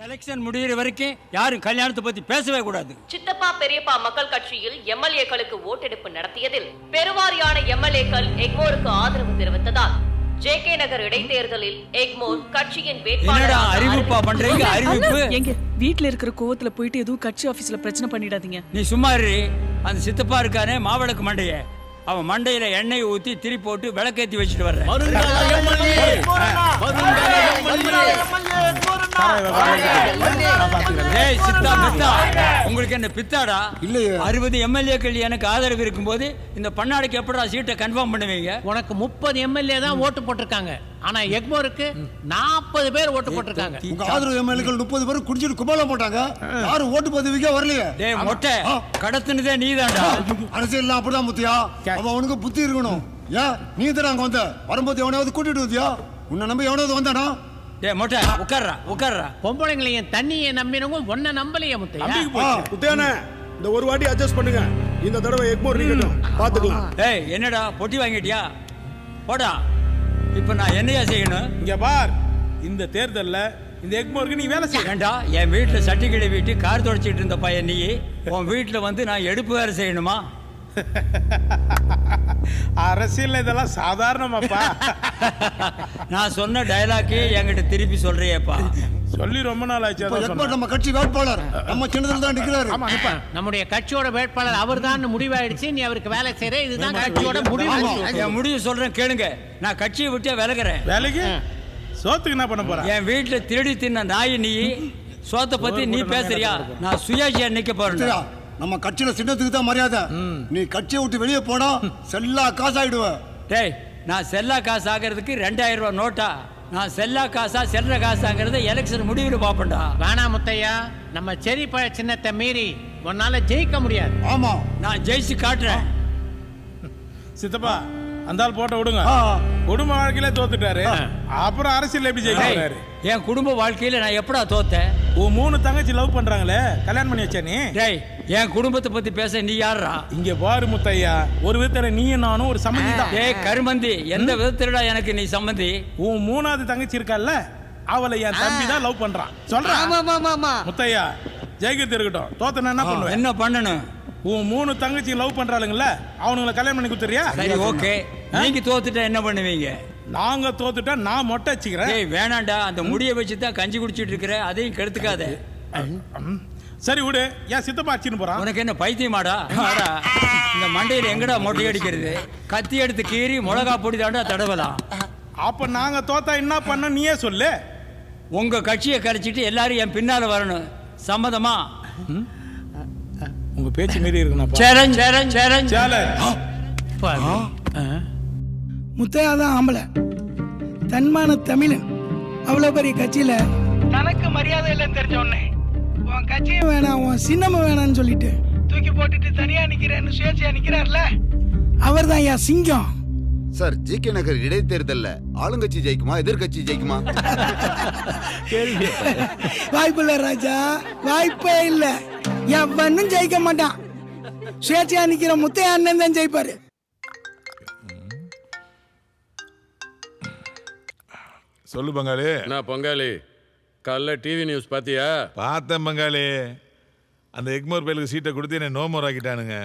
Election முடிகிற வரைக்கும் யாரும் கல்யாணத்தை பத்தி பேசவே கூடாது. சித்தப்பா பெரியப்பா மக்கள் கட்சியில் எம்எல்ஏக்களுக்கு ஓட்டெடுப்பு நடத்தியதில் பெருவாரியான எம்எல்ஏக்கள் எக்மோருக்கு ஆதரவு தெரிவித்ததால் ஜே.கே. நகர் இடைத்தேர்தலில் எக்மோர் கட்சியின் வேட்பாளர் அறிவிப்பா பண்றீங்க. அறிவிப்பு எங்க வீட்ல இருக்கிற கோவத்துல போயிட்டு எதுவும் கட்சி ஆபீஸ்ல பிரச்சனை பண்ணிடாதீங்க. நீ சும்மா இரு. அந்த சித்தப்பா இருக்கானே மாவிளக்கு மண்டைய, அவன் மண்டையில எண்ணெய் ஊத்தி திரி போட்டு விளக்கேத்தி வச்சுட்டு வர்றேன். உங்களுக்கு என்ன பித்தாடா? 60 எம்எல்ஏக்கள் எனக்கு ஆதரவு இருக்கும் போது இந்த பண்ணாடைக்கு எப்படா சீட்டை கன்ஃபார்ம் பண்ணுவீங்க? உனக்கு 30 எம்எல்ஏ தான் ஓட்டு போட்டிருக்காங்க. ஆனா எக்மோருக்கு 40 பேர் ஓட்டு போட்டிருக்காங்க. உங்க ஆதரவு எம்எல்ஏக்கள் 30 பேர் குடிச்சிட்டு கும்பலம் போட்டாங்க. யாரும் ஓட்டு பதவிக்கே வரலையே. டேய் மொட்டை, கடத்துனதே நீதான்டா. அரசியல் அப்படிதான் முத்தியா. அவன் உனக்கு புத்தி இருக்கணும். ஏன் நீ தான் அங்க வந்த? வரும்போது எவனாவது கூட்டிட்டு வந்தியா? உன்னை நம்பி எவனாவது வந்தானா? டேய் மொட்டை, உட்கார்றா. பொம்பளைங்களையும் தண்ணியை நம்பினவங்க ஒன்ன நம்பலையே முத்தையா. முத்தையானே, இந்த ஒரு வாட்டி அட்ஜஸ்ட் பண்ணுங்க. இந்த தடவை எக்மோர் நீக்கட்டும், பாத்துக்கலாம். ஏய் என்னடா பொட்டி வாங்கிட்டியா? போடா. இப்ப நான் என்னையா செய்யணும்? இங்க பார், இந்த தேர்தல்ல இந்த எக்மோருக்கு நீ வேலை செய்ய வேண்டா. என் வீட்டுல சட்டி கிளி வீட்டு கார் தொடச்சிட்டு இருந்த பையன் நீ, உன் வீட்டுல வந்து நான் எடுப்பு வேற செய்யணுமா? அரசியல் இதெல்லாம் சாதாரணமாப்பா. நான் சொன்ன டயலாக்கே என்கிட்ட திருப்பி சொல்றியேப்பா. சொல்லி ரொம்ப நாள் ஆச்சு. நம்ம கட்சி வேட்பாளர் நம்ம சின்னதுல தான் நிக்கிறாரு. ஆமா, நம்முடைய கட்சியோட வேட்பாளர் அவர்தான் முடிவாயிடுச்சு. நீ அவருக்கு வேலை செய்யற. இதுதான் கட்சியோட முடிவு. என் முடிவு சொல்றேன் கேளுங்க. நான் கட்சியை விட்டு விலகிறேன். வேலைக்கு சோத்துக்கு என்ன பண்ண போற? என் வீட்டுல திருடி தின்ன நாய் நீ. சோத்தை பத்தி நீ பேசுறியா? நான் சுயாட்சியா நிக்க போறேன். நம்ம கட்சியில சின்னத்துக்கு தான் மரியாதை. நீ கட்சியை விட்டு வெளியே போனா செல்லா காசு ஆயிடுவ. டேய், நான் செல்லா காசு ஆகிறதுக்கு 2000 ரூபாய் நோட்டா? நான் செல்லா காசா செல்ற காசாங்கிறத எலெக்ஷன் முடிவில் பாப்பண்டா. வேணா முத்தையா, நம்ம செரி பழ சின்னத்தை மீறி உன்னால ஜெயிக்க முடியாது. ஆமா, நான் ஜெயிச்சு காட்டுறேன். சித்தப்பா, அந்த ஆள் போட்ட விடுங்க. குடும்ப வாழ்க்கையில தோத்துட்டாரு, அப்புறம் அரசியல் எப்படி ஜெயிக்கிறாரு? என் குடும்ப வாழ்க்கையில நான் எப்படா தோத்தேன்? உன் 3 தங்கச்சி லவ் பண்றாங்களே, கல்யாணம் பண்ணி வச்சா நீ? டேய், என் குடும்பத்தை பத்தி பேச நீ யாரா? இங்க பாரு முத்தையா, ஒரு விதத்துல நீயும் நானும் ஒரு சம்மந்தி தான். டேய் கருமந்தி, எந்த விதத்துலடா எனக்கு நீ சம்மந்தி? உன் 3வது தங்கச்சி இருக்கல்ல, அவளை என் தம்பி தான் லவ் பண்றான். சொல்றேன் முத்தையா, ஜெயிக்கிறது இருக்கட்டும், தோத்தனா என்ன பண்ணுவேன்? என்ன பண்ணணும்? உன் 3 தங்கச்சி லவ் பண்றாளுங்கல்ல, அவனுங்களை கல்யாணம் பண்ணி கொடுத்துறியா? சரி, ஓகே. நீங்க தோத்துட்டா என்ன பண்ணுவீங்க? நாங்க தோத்துட்டா நான் மொட்டை வச்சுக்கிறேன். டேய் வேணாண்டா, அந்த முடியை வச்சு தான் கஞ்சி குடிச்சிட்டு இருக்கிற, அதையும் கெடுத்துக்காத. சரி விடு, ஏன் சித்தப்பா அடிச்சுன்னு போறான்? உனக்கு என்ன பைத்தியமாடா? இந்த மண்டையில எங்கடா மொட்டை அடிக்கிறது? கத்தி எடுத்து கீறி மிளகா பொடி தாண்டா தடவலாம். அப்ப நாங்க தோத்தா என்ன பண்ண நீயே சொல்லு. உங்க கட்சியை கரைச்சிட்டு எல்லாரும் என் பின்னால வரணும். சம்மதமா? உங்க பேச்சு மீறி இருக்குண்ணா. சேரன் சேரன் சேரன் முத்தையா தான் ஆம்பளை, தன்மான தமிழன். அவ்வளவு பெரிய கட்சியில தனக்கு மரியாதை இல்லைன்னு தெரிஞ்ச உடனே உன் கட்சியும் வேணாம், உன் சின்னமும் வேணாம்னு சொல்லிட்டு தூக்கி போட்டுட்டு தனியா நிக்கிறேன்னு சுயேட்சையா நிக்கிறார்ல, அவர் தான் ஐயா சிங்கம். Sir, JK. நகர் இடைத்தேர்தல்ல ஆளுங்கட்சி ஜெயிக்குமா எதிர்கட்சி ஜெயிக்குமா? வாய்ப்பு இல்ல ராஜா, வாய்ப்பே இல்ல. எவனும் ஜெயிக்க மாட்டான். சுயேட்சையா நிக்கிற முத்தையா அண்ணன் தான் ஜெயிப்பாரு. சொல்லு பங்காளி. நான் பங்காளி, காலைல டிவி நியூஸ் பாத்தியா? பார்த்தேன் பங்காளி. அந்த எக்மோர் பயலுக்கு சீட்டை கொடுத்து என்னை நோமோர் ஆக்கிட்டானுங்க.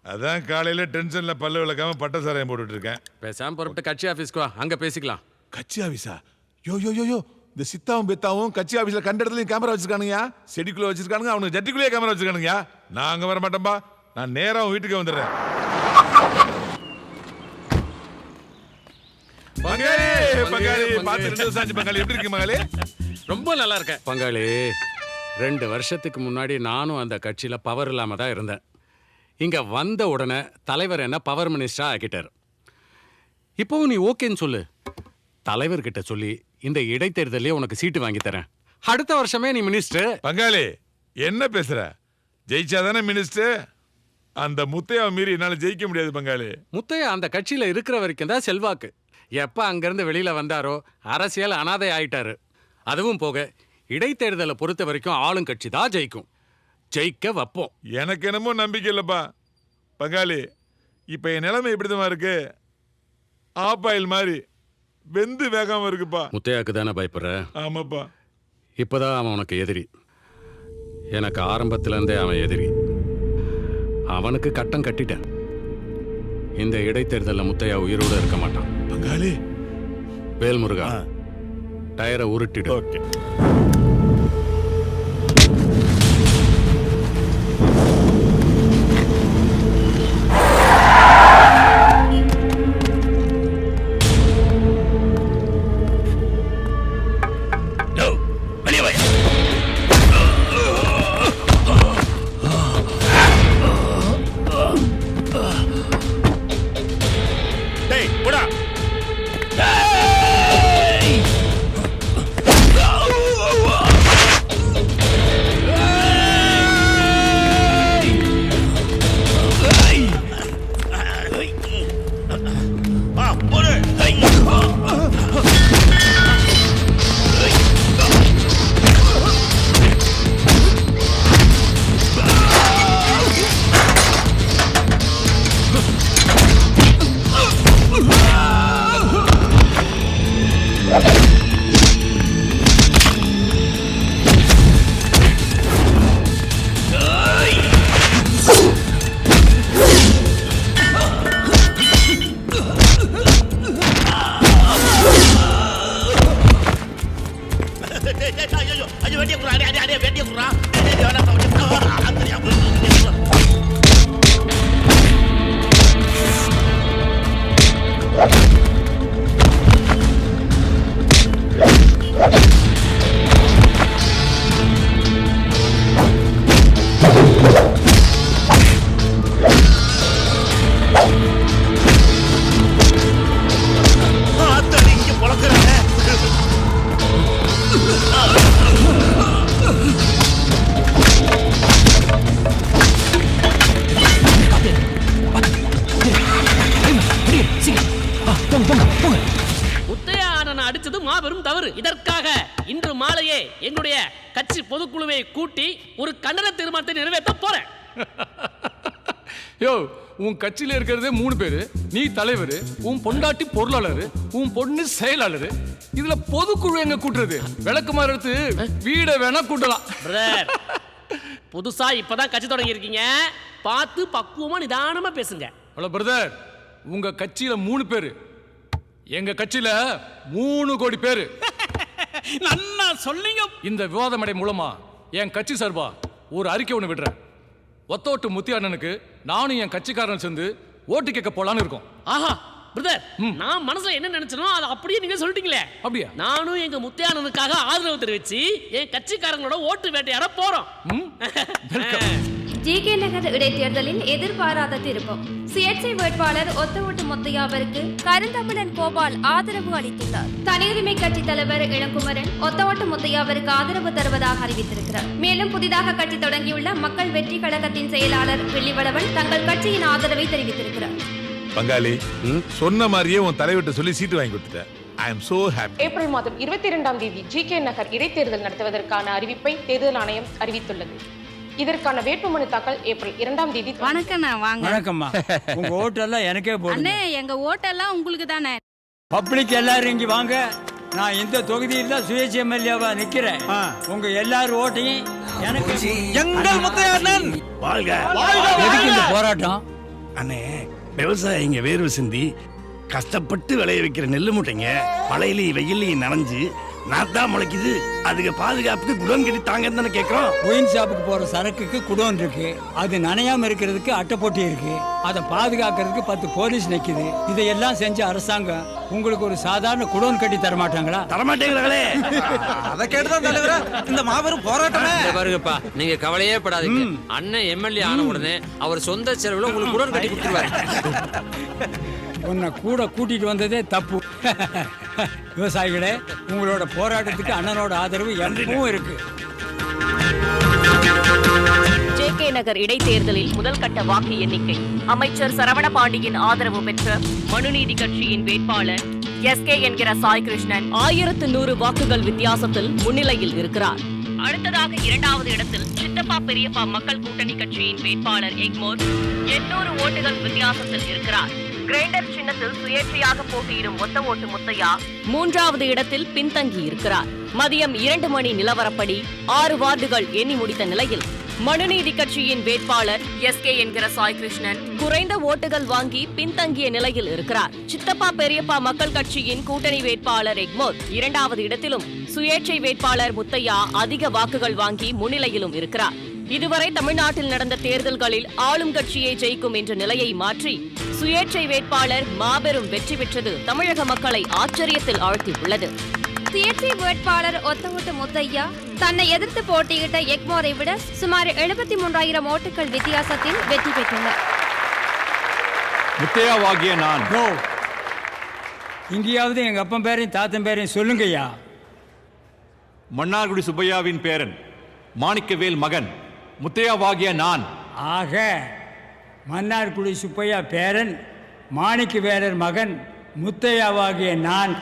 அதான் காலையில் டென்ஷனில் பல்லு விளக்காம பட்ட சாராயம் போட்டுட்டு இருக்கேன். பேசாம புறப்பட்டு கட்சி ஆஃபீஸ்க்கு வா, அங்கே பேசிக்கலாம். கட்சி ஆஃபீஸா? யோ யோ யோ யோ, இந்த சித்தாவும் பெத்தாவும் கட்சி ஆஃபீஸில் கண்ட இடத்துலையும் கேமரா வச்சிருக்கானுங்க. செடிக்குள்ளே வச்சிருக்கானுங்க, அவனுக்கு ஜட்டிக்குள்ளேயே கேமரா வச்சிருக்கானுங்க. நான் அங்கே வர மாட்டேன்பா, நான் நேராக வீட்டுக்கே வந்துடுறேன். பங்காளி பங்காளி, பார்த்து 2 வருஷம் ஆச்சு பங்காளி. எப்படி இருக்கு பங்காளி? ரொம்ப நல்லா இருக்கேன் பங்காளி. 2 வருஷத்துக்கு முன்னாடி நானும் அந்த கட்சியில பவர் இல்லாம தான் இருந்தேன். இங்க வந்த உடனே தலைவர் என்ன பவர் மினிஸ்டரா ஆக்கிட்டார். இப்போவும் நீ ஓகேன்னு சொல்லு. தலைவர்கிட்ட சொல்லி இந்த இடைத்தேர்தலே உனக்கு சீட்டு வாங்கி தரேன். அடுத்த வருஷமே நீ மினிஸ்டர். பங்காளி என்ன பேசுற? ஜெயிச்சாதானே மினிஸ்டர். அந்த முத்தையாவை மீறி என்னால ஜெயிக்க முடியாது பங்காளி. முத்தையா அந்த கட்சியில இருக்கிற வரைக்கும் தான் செல்வாக்கு. எப்ப அங்கிருந்து வெளியில வந்தாரோ அரசியல் அனாதை ஆயிட்டாரு. அதுவும் போக இடைத்தேர்தலை பொறுத்த வரைக்கும் ஆளுங்கட்சி தான் ஜெயிக்கும். ஜெயிக்க வைப்போம். எனக்கு என்னமோ நம்பிக்கை இல்லப்பா பங்காளி. இப்ப என் நிலைமை எப்படிதான் இருக்கு? ஆப்பாயில் மாதிரி வெந்து வேகாம இருக்குப்பா. முத்தையாக்கு தானே பயப்படுற? ஆமாப்பா. இப்போதான் அவன் உனக்கு எதிரி. எனக்கு ஆரம்பத்திலேருந்தே அவன் எதிரி. அவனுக்கு கட்டம் கட்டிட்டேன். இந்த இடைத்தேர்தலில் முத்தையா உயிரோடு இருக்க மாட்டான். பங்காளி வேல்முருகா, டயரை உருட்டிடு. ஓகே. முத்தையா அண்ணனை அடிச்சது மாபெரும் தவறு. இதற்காக இன்று மாலையே எங்களுடைய கட்சி பொதுக்குழுவை கூட்டி ஒரு கண்டன தீர்மானத்தை நிறைவேற்ற போறேன். யோ, உன் கட்சியில இருக்கிறதே 3 பேரு. நீ தலைவர், உன் பொண்டாட்டி பொருளாளர், உன் பொண்ணு செயலாளர். இதுல பொதுக்குழு எங்க கூட்டுறது? விளக்குமாறு எடுத்து வீட வேணா கூட்டலாம். பிரதர், புதுசா இப்பதான் கட்சி தொடங்கி இருக்கீங்க, பார்த்து பக்குவமா நிதானமா பேசுங்க. ஹலோ பிரதர், உங்க கட்சியில 3 பேரு, எங்க கட்சியில 3 கோடி பேரு. நன்னா சொல்லிங்க. இந்த விவாத மேடை மூலமா என் கட்சி சார்பா ஒரு அறிக்கை ஒன்று விடுறேன். ஒத்தோட்டு முத்தியா அண்ணனுக்கு நானும் என் கட்சிக்காரன் சேர்ந்து ஓட்டு கேட்க போலான்னு இருக்கோம். ஆஹா பிரதர், நான் மனசுல என்ன நினைச்சனோ அதை அப்படியே நீங்க சொல்லிட்டீங்களே. அப்படியா? நானும் எங்க முத்தியானனுக்காக ஆதரவு தெரிவிச்சு என் கட்சிக்காரங்களோட ஓட்டு வேட்டையாட போறோம். ஜே.கே. நகர் இடைத்தேர்தலில் எதிர்பாராத திருப்பம். சுயேட்சை வேட்பாளர் ஒத்தவோட்டு முத்தையாவிற்கு கருந்தமிழன் கோபால் ஆதரவு அளித்துள்ளார். தனியுரிமை கட்சி தலைவர் இளங்குமரன் ஒத்தவோட்டு முத்தையாவிற்கு ஆதரவு தருவதாக அறிவித்திருக்கிறார். மேலும் புதிதாக கட்சி தொடங்கியுள்ள மக்கள் வெற்றி கழகத்தின் செயலாளர் வெள்ளிவளவன் தங்கள் கட்சியின் ஆதரவை தெரிவித்திருக்கிறார். பங்காளி, சொன்ன மாதிரியே உன் தலைவர்கிட்ட சொல்லி சீட்டு வாங்கி கொடுத்துட்டேன். I am so happy. April மாதம் 22ஆம் தேதி ஜே.கே. நகர் இடைத்தேர்தல் நடத்துவதற்கான அறிவிப்பை தேர்தல் ஆணையம் அறிவித்துள்ளது. இதற்கான வேட்புமனு தாக்கல் ஏப்ரல் 2ஆம் தேதி. வணக்கம். வணக்கம்மா. உங்க ஓட்டெல்லாம் எனக்கே போடுங்க. எங்க ஓட்டெல்லாம் உங்களுக்கு தானே. பப்ளிக் எல்லாரும் இங்க வாங்க. நான் இந்த தொகுதியில் தான் சுயேட்சை எம்எல்ஏவா நிக்கிறேன். உங்க எல்லாரும் ஓட்டையும் எனக்கு. எங்கள் முத்தையா அண்ணன் வாழ்க. எதுக்கு இந்த போராட்டம்? அண்ணே, விவசாயிங்க வேர்வை சிந்தி கஷ்டப்பட்டு விளைய வைக்கிற நெல்லு மூட்டைங்க மழையிலையும் வெயிலையும் நனைஞ்சு நாத்தா முளைக்குது. அதுக்கு பாதுகாப்புக்கு குடோன் கட்டி தாங்கன்னு தானே கேட்கிறோம். ஒயின் ஷாப்புக்கு போற சரக்குக்கு குடோன் இருக்கு, அது நனையாம இருக்கிறதுக்கு அட்டைப்பொட்டி இருக்கு, அதை பாதுகாக்கிறதுக்கு 10 போலீஸ் நிக்குது. இதையெல்லாம் செஞ்ச அரசாங்கம் உங்களுக்கு ஒரு சாதாரண குடோன் கட்டி தரமாட்டாங்களா? தரமாட்டேங்கிறாங்களே. அதை கேட்டுதான் தலைவரா இந்த மாபெரும் போராட்டமே. பாருங்கப்பா, நீங்க கவலையே படாதீங்க. அண்ணன் எம்எல்ஏ ஆன உடனே அவர் சொந்த செலவுல உங்களுக்கு குடோன் கட்டி கொடுத்துருவாரு. உன்னை கூட கூட்டிட்டு வந்ததே தப்பு. விவசாயிகளே, உங்களோட போராட்டத்துக்கு அண்ணனோட ஆதரவு எப்பவும் இருக்கு. ஜே.கே. நகர் இடைத்தேர்தலில் முதல் கட்ட வாக்கு எண்ணிக்கை. அமைச்சர் சரவண பாண்டியின் ஆதரவு பெற்ற மனுநீதி கட்சியின் வேட்பாளர் எஸ்.கே. என்கிற சாய் கிருஷ்ணன் 1100 வாக்குகள் வித்தியாசத்தில் முன்னிலையில் இருக்கிறார். அடுத்ததாக 2வது இடத்தில் சித்தப்பா பெரியப்பா மக்கள் கூட்டணி கட்சியின் வேட்பாளர் எக்மோர் 800 ஓட்டுகள் வித்தியாசத்தில் இருக்கிறார். கிரைண்டர் சின்னத்தில் சுயேட்சையாக போட்டியிடும் ஒத்த ஓட்டு முத்தையா 3வது இடத்தில் பின்தங்கி இருக்கிறார். மதியம் 2 மணி நிலவரப்படி 6 வார்டுகள் எண்ணி முடித்த நிலையில் மனுநீதி கட்சியின் வேட்பாளர் SK என்கிற சாய் கிருஷ்ணன் குறைந்த ஓட்டுகள் வாங்கி பின்தங்கிய நிலையில் இருக்கிறார். சித்தப்பா பெரியப்பா மக்கள் கட்சியின் கூட்டணி வேட்பாளர் எக்மோர் 2வது இடத்திலும் சுயேட்சை வேட்பாளர் முத்தையா அதிக வாக்குகள் வாங்கி முன்னிலையிலும் இருக்கிறார். இதுவரை தமிழ்நாட்டில் நடந்த தேர்தல்களில் ஆளும் கட்சியை ஜெயிக்கும் என்ற நிலையை மாற்றி சுயேட்சை வேட்பாளர் மாபெரும் வெற்றி பெற்றது தமிழக மக்களை ஆச்சரியத்தில் ஆழ்த்தியுள்ளது. சுயேட்சை வேட்பாளர் ஒத்தவோட்டு முத்தையா தன்னை எதிர்த்து போட்டியிட்ட எக்மோரை விட சுமார் 73,000 ஓட்டுகள் வித்தியாசத்தில் வெற்றி பெற்றுள்ளார். முத்தையாவாகிய நான் இங்கேயாவது எங்க அப்பன் பேரையும் தாத்தன் பேரையும் சொல்லுங்கய்யா. மன்னார்குடி சுப்பையாவின் பேரன் மாணிக்கவேல் மகன் முத்தையாவாகிய நான். ஆக மன்னார்குடி சுப்பையா பேரன் மாணிக்கவேலர் மகன் முத்தையாவாகிய நான்